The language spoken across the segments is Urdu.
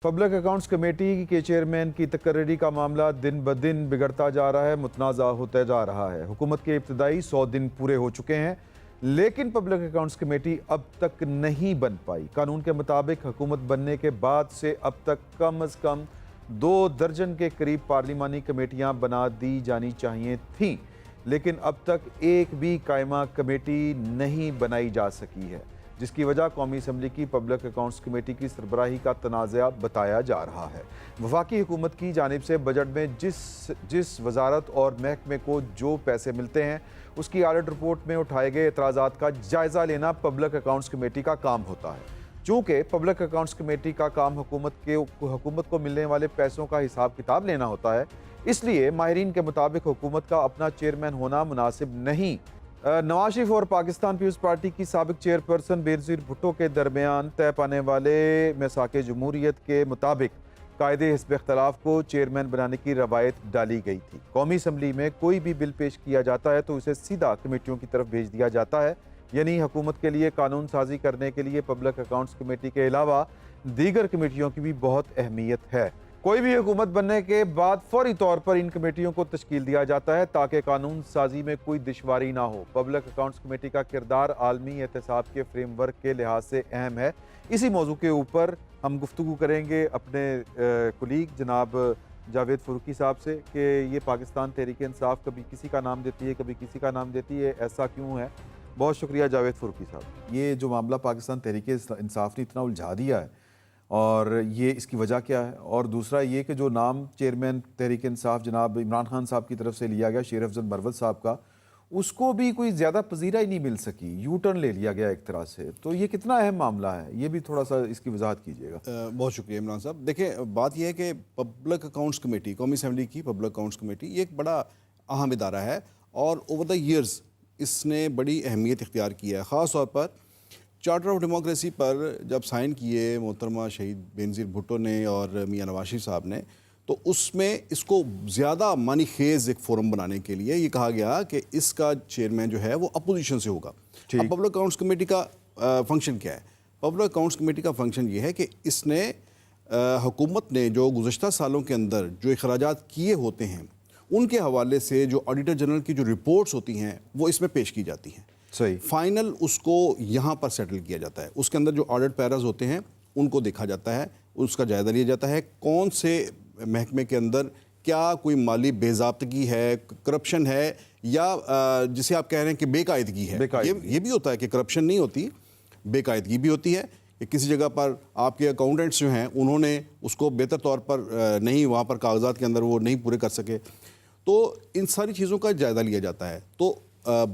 پبلک اکاؤنٹس کمیٹی کے چیئرمین کی تقرری کا معاملہ دن بدن بگڑتا جا رہا ہے، متنازع ہوتا جا رہا ہے۔ حکومت کے ابتدائی 100 دن پورے ہو چکے ہیں، لیکن پبلک اکاؤنٹس کمیٹی اب تک نہیں بن پائی۔ قانون کے مطابق حکومت بننے کے بعد سے اب تک کم از کم 2 درجن کے قریب پارلیمانی کمیٹیاں بنا دی جانی چاہیے تھیں، لیکن اب تک ایک بھی قائمہ کمیٹی نہیں بنائی جا سکی ہے، جس کی وجہ قومی اسمبلی کی پبلک اکاؤنٹس کمیٹی کی سربراہی کا تنازعہ بتایا جا رہا ہے۔ وفاقی حکومت کی جانب سے بجٹ میں جس وزارت اور محکمے کو جو پیسے ملتے ہیں اس کی آڈٹ رپورٹ میں اٹھائے گئے اعتراضات کا جائزہ لینا پبلک اکاؤنٹس کمیٹی کا کام ہوتا ہے۔ چونکہ پبلک اکاؤنٹس کمیٹی کا کام حکومت کو ملنے والے پیسوں کا حساب کتاب لینا ہوتا ہے، اس لیے ماہرین کے مطابق حکومت کا اپنا چیئرمین ہونا مناسب نہیں۔ نواز شریف اور پاکستان پیپلز پارٹی کی سابق چیئرپرسن بینظیر بھٹو کے درمیان طے پانے والے میثاق جمہوریت کے مطابق قائد حزب اختلاف کو چیئرمین بنانے کی روایت ڈالی گئی تھی۔ قومی اسمبلی میں کوئی بھی بل پیش کیا جاتا ہے تو اسے سیدھا کمیٹیوں کی طرف بھیج دیا جاتا ہے، یعنی حکومت کے لیے قانون سازی کرنے کے لیے پبلک اکاؤنٹس کمیٹی کے علاوہ دیگر کمیٹیوں کی بھی بہت اہمیت ہے۔ کوئی بھی حکومت بننے کے بعد فوری طور پر ان کمیٹیوں کو تشکیل دیا جاتا ہے تاکہ قانون سازی میں کوئی دشواری نہ ہو۔ پبلک اکاؤنٹس کمیٹی کا کردار عالمی احتساب کے فریم ورک کے لحاظ سے اہم ہے۔ اسی موضوع کے اوپر ہم گفتگو کریں گے اپنے کولیگ جناب جاوید فاروقی صاحب سے کہ یہ پاکستان تحریک انصاف کبھی کسی کا نام دیتی ہے، کبھی کسی کا نام دیتی ہے، ایسا کیوں ہے؟ بہت شکریہ جاوید فاروقی صاحب۔ یہ جو معاملہ پاکستان تحریک انصاف نے اتنا الجھا دیا ہے اور یہ اس کی وجہ کیا ہے؟ اور دوسرا یہ کہ جو نام چیئرمین تحریک انصاف جناب عمران خان صاحب کی طرف سے لیا گیا، شیر افضل مروت صاحب کا، اس کو بھی کوئی زیادہ پذیرائی نہیں مل سکی، یو ٹرن لے لیا گیا ایک طرح سے۔ تو یہ کتنا اہم معاملہ ہے، یہ بھی تھوڑا سا اس کی وضاحت کیجیے گا۔ بہت شکریہ عمران صاحب۔ دیکھیں، بات یہ ہے کہ پبلک اکاؤنٹس کمیٹی، قومی اسمبلی کی پبلک اکاؤنٹس کمیٹی، یہ ایک بڑا اہم ادارہ ہے اور اوور دا ایئرز اس نے بڑی اہمیت اختیار کی ہے۔ خاص طور پر چارٹر آف ڈیموکریسی پر جب سائن کیے محترمہ شہید بینظیر بھٹو نے اور میاں نواز شریف صاحب نے، تو اس میں اس کو زیادہ معنی خیز ایک فورم بنانے کے لیے یہ کہا گیا کہ اس کا چیئرمین جو ہے وہ اپوزیشن سے ہوگا۔ اب پبلک اکاؤنٹس کمیٹی کا فنکشن کیا ہے؟ پبلک اکاؤنٹس کمیٹی کا فنکشن یہ ہے کہ اس نے حکومت نے جو گزشتہ سالوں کے اندر جو اخراجات کیے ہوتے ہیں ان کے حوالے سے جو آڈیٹر جنرل کی جو رپورٹس ہوتی ہیں وہ اس میں پیش کی جاتی ہیں۔ صحیح۔ فائنل اس کو یہاں پر سیٹل کیا جاتا ہے، اس کے اندر جو آڈٹ پیراز ہوتے ہیں ان کو دیکھا جاتا ہے، اس کا جائزہ لیا جاتا ہے، کون سے محکمے کے اندر کیا کوئی مالی بے ضابطگی ہے، کرپشن ہے، یا جسے آپ کہہ رہے ہیں کہ بے قاعدگی ہے۔ یہ بھی ہوتا ہے کہ کرپشن نہیں ہوتی، بے قاعدگی بھی ہوتی ہے کہ کسی جگہ پر آپ کے اکاؤنٹنٹس جو ہیں انہوں نے اس کو بہتر طور پر نہیں، وہاں پر کاغذات کے اندر وہ نہیں پورے کر سکے، تو ان ساری چیزوں کا جائزہ لیا جاتا ہے۔ تو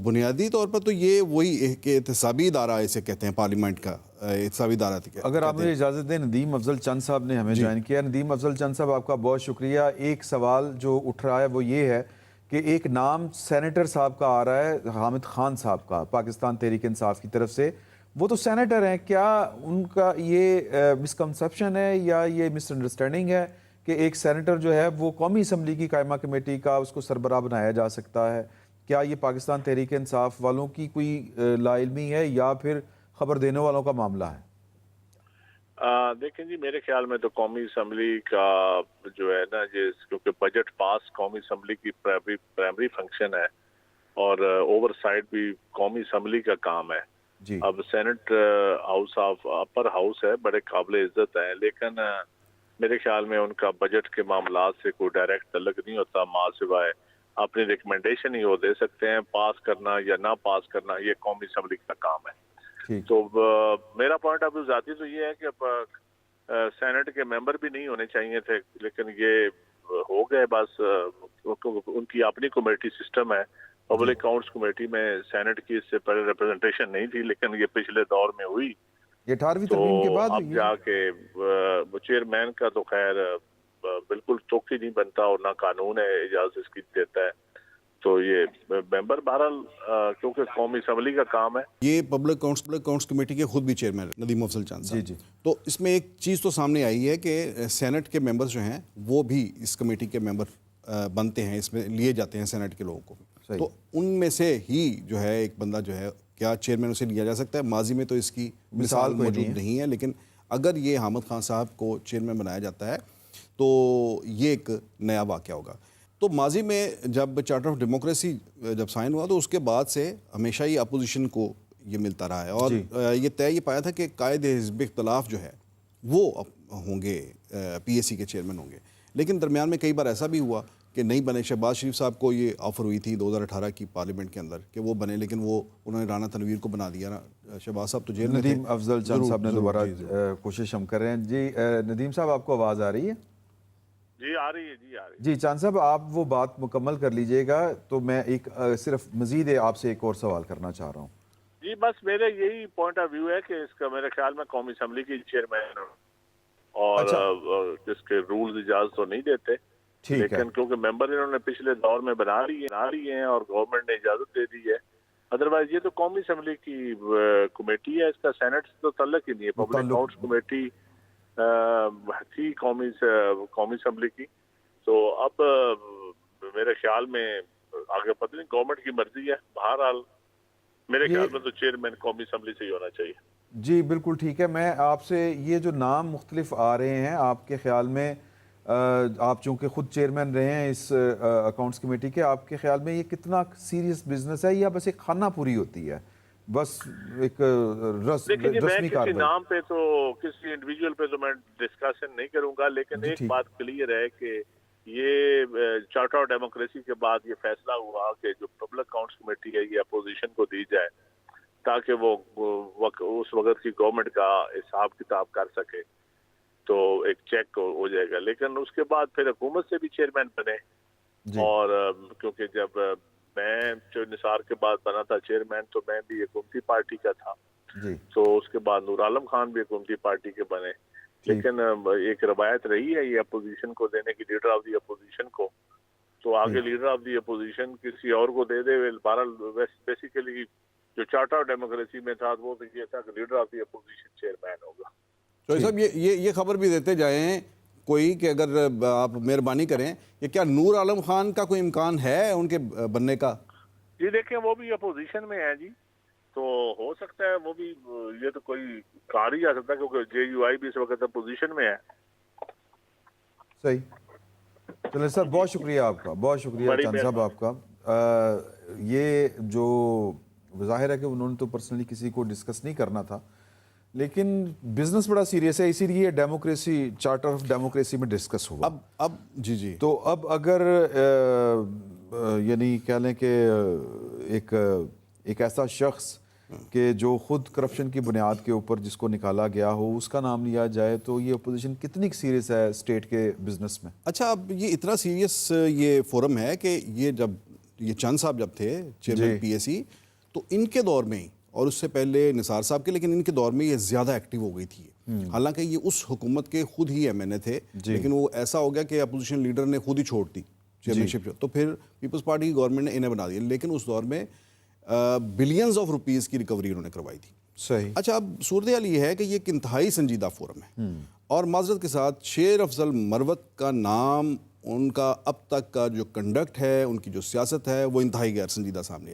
بنیادی طور پر تو یہ وہی ایک احتسابی ادارہ اسے کہتے ہیں، پارلیمنٹ کا احتسابی ادارہ۔ اگر آپ مجھے اجازت دیں، ندیم افضل چند صاحب نے ہمیں جوائن کیا۔ ندیم افضل چند صاحب، آپ کا بہت شکریہ۔ ایک سوال جو اٹھ رہا ہے وہ یہ ہے کہ ایک نام سینیٹر صاحب کا آ رہا ہے، حامد خان صاحب کا، پاکستان تحریک انصاف کی طرف سے۔ وہ تو سینیٹر ہیں، کیا ان کا یہ مسکنسیپشن ہے یا یہ مس انڈرسٹینڈنگ ہے کہ ایک سینیٹر جو ہے وہ قومی اسمبلی کی قائمہ کمیٹی کا اس کو سربراہ بنایا جا سکتا ہے؟ کیا یہ پاکستان تحریک انصاف والوں کی کوئی لا علمی ہے یا پھر خبر دینے والوں کا معاملہ ہے؟ دیکھیں جی، میرے خیال میں تو قومی اسمبلی کا جو ہے نا، کیونکہ بجٹ پاس قومی اسمبلی کی پرائمری فنکشن ہے اور اوور سائٹ بھی قومی اسمبلی کا کام ہے۔ جی۔ اب senate house of upper house ہے، بڑے قابل عزت ہیں، لیکن میرے خیال میں ان کا بجٹ کے معاملات سے کوئی ڈائریکٹ تعلق نہیں ہوتا، ماں سوائے اپنی ریکمنڈیشن ہی وہ دے سکتے ہیں، پاس کرنا یا نہ پاس کرنا یہ قومی اسمبلی کا کام ہے۔ تو میرا پوائنٹ آف ویو ذاتی تو یہ ہے کہ سینٹ کے ممبر بھی نہیں ہونے چاہیے تھے، لیکن یہ ہو گئے، بس ان کی اپنی کمیٹی سسٹم ہے۔ پبلک اکاؤنٹس کمیٹی میں سینٹ کی اس سے پہلے ریپرزنٹیشن نہیں تھی، لیکن یہ پچھلے دور میں ہوئی، یہ 18ویں ترمیم کے بعد اب جا کے چیئرمین کا تو خیر بالکل توق ہی نہیں بنتا اور نہ قانون ہے اجازت اس کی دیتا ہے، تو یہ ممبر بہرحال کیونکہ قومی اسمبلی کا کام ہے۔ یہ پبلک اکاؤنٹس کمیٹی کے خود بھی چیئرمین ندیم افضل چند صاحب۔ جی۔ تو اس میں ایک چیز تو سامنے آئی ہے کہ سینٹ کے ممبرز جو ہیں وہ بھی اس کمیٹی کے ممبر بنتے ہیں، اس میں لیے جاتے ہیں سینٹ کے لوگوں کو، تو ان میں سے ہی جو ہے ایک بندہ جو ہے کیا چیئرمین اسے لیا جا سکتا ہے؟ ماضی میں تو اس کی مثال موجود نہیں ہے، لیکن اگر یہ حامد خان صاحب کو چیئرمین بنایا جاتا ہے تو یہ ایک نیا واقعہ ہوگا. تو ماضی میں جب چارٹر آف ڈیموکریسی جب سائن ہوا تو اس کے بعد سے ہمیشہ ہی اپوزیشن کو یہ ملتا رہا ہے اور یہ طے یہ پایا تھا کہ قائد حزب اختلاف جو ہے وہ ہوں گے پی ایس سی کے چیئرمین ہوں گے. لیکن درمیان میں کئی بار ایسا بھی ہوا کہ نہیں بنے. شہباز شریف صاحب کو یہ آفر ہوئی تھی 2018 کی پارلیمنٹ کے اندر کہ وہ بنے, لیکن وہ انہوں نے رانا تنویر کو بنا دیا نا. شہباز صاحب تو جیل میں تھے. ندیم افضل چند صاحب نے دوبارہ کوشش ہم کر رہے ہیں. جی ندیم صاحب آپ کو آواز آ رہی ہے؟ جی آ رہی ہے, جی آ رہی ہے. جی چاند صاحب آپ وہ بات مکمل کر لیجئے گا تو میں ایک صرف مزید آپ سے ایک اور سوال کرنا چاہ رہا ہوں. جی بس میرے یہی پوائنٹ آف ویو ہے کہ اس کا میرے خیال میں قومی اسمبلی کی چیئرمین اور جس کے رولز اجازت تو نہیں دیتے, لیکن کیونکہ ممبر انہوں نے پچھلے دور میں بنا رہی ہیں اور گورنمنٹ نے اجازت دے دی ہے. ادروائز یہ تو قومی اسمبلی کی کمیٹی ہے, اس کا سینٹ سے تو تعلق ہی نہیں ہے. پبلک اکاؤنٹس کمیٹی تھی قومی اسمبلی کی. تو اب میرے خیال میں آگے پتہ نہیں, گورنمنٹ کی مرضی ہے. بہرحال میرے خیال میں تو چیئرمین قومی اسمبلی سے ہی ہونا چاہیے. جی بالکل ٹھیک ہے. میں آپ سے یہ جو نام مختلف آ رہے ہیں, آپ کے خیال میں آپ چونکہ خود چیئرمین رہے ہیں اس اکاؤنٹس کمیٹی کے, آپ کے خیال میں یہ کتنا سیریس بزنس ہے یا بس ایک خانہ پوری ہوتی ہے, بس ایک رسمی کارروائی؟ کسی نام پہ تو کسی انڈیویجول پہ تو میں ڈسکشن نہیں کروں گا, لیکن ایک بات کلیئر ہے کہ یہ چارٹر آف ڈیموکریسی کے بعد یہ فیصلہ ہوا کہ جو پبلک اکاؤنٹس کمیٹی ہے یہ اپوزیشن کو دی جائے تاکہ وہ اس وقت کی گورنمنٹ کا حساب کتاب کر سکے, تو ایک چیک ہو جائے گا. لیکن اس کے بعد پھر حکومت سے بھی چیئرمین بنے, اور کیونکہ جب میں جو نثار کے بعد بنا تھا چیئرمین تو میں بھی حکومتی پارٹی کا تھا, تو اس کے بعد نور عالم خان بھی حکومتی پارٹی کے بنے. لیکن ایک روایت رہی ہے یہ اپوزیشن کو دینے کی, لیڈر آف دی اپوزیشن کو, تو آگے لیڈر آف دی اپوزیشن کسی اور کو دے دے. بیسیکلی جو چارٹر آف ڈیموکریسی میں تھا وہ یہ تھا کہ leader of the opposition chairman ہوگا. تو صاحب یہ خبر بھی دیتے جائیں کوئی کہ اگر آپ مہربانی کریں, یہ کیا نور عالم خان کا کوئی امکان ہے ان کے بننے کا؟ جی دیکھیں وہ بھی اپوزیشن میں ہیں جی, تو ہو سکتا ہے وہ بھی, یہ تو کوئی کار ہی آ سکتا ہے کیونکہ جے یو آئی بھی اس وقت اپوزیشن میں ہے. صحیح. چلیں سر, بہت شکریہ آپ کا, بہت شکریہ چند صاحب آپ کا. یہ جو ظاہر ہے کہ انہوں نے تو پرسنلی کسی کو ڈسکس نہیں کرنا تھا, لیکن بزنس بڑا سیریس ہے, اسی لیے ڈیموکریسی چارٹر آف ڈیموکریسی میں ڈسکس ہوا. اب جی تو اب اگر یعنی کہہ لیں کہ ایک ایسا شخص کہ جو خود کرپشن کی بنیاد کے اوپر جس کو نکالا گیا ہو اس کا نام لیا جائے, تو یہ اپوزیشن کتنی سیریس ہے اسٹیٹ کے بزنس میں. اچھا, اب یہ اتنا سیریس یہ فورم ہے کہ یہ چند صاحب جب تھے چیئرمین پی ایس سی, تو ان کے دور میں ہی, اور اس سے پہلے نثار صاحب کے, لیکن ان کے دور میں یہ زیادہ ایکٹیو ہو گئی تھی. حالانکہ یہ اس حکومت کے خود ہی ایم این اے تھے, لیکن وہ ایسا ہو گیا کہ اپوزیشن لیڈر نے خود ہی چھوڑ دی چیئرمین شپ, تو پھر پیپلز پارٹی کی گورنمنٹ نے انہیں بنا دیا. لیکن اس دور میں بلینز آف روپیز کی ریکوری انہوں نے کروائی تھی. صحیح. اچھا, اب صورتحال یہ ہے کہ یہ ایک انتہائی سنجیدہ فورم ہے, اور معذرت کے ساتھ شیر افضل مروت کا نام, ان کا اب تک کا جو کنڈکٹ ہے, ان کی جو سیاست ہے, وہ انتہائی غیر سنجیدہ سامنے آئی.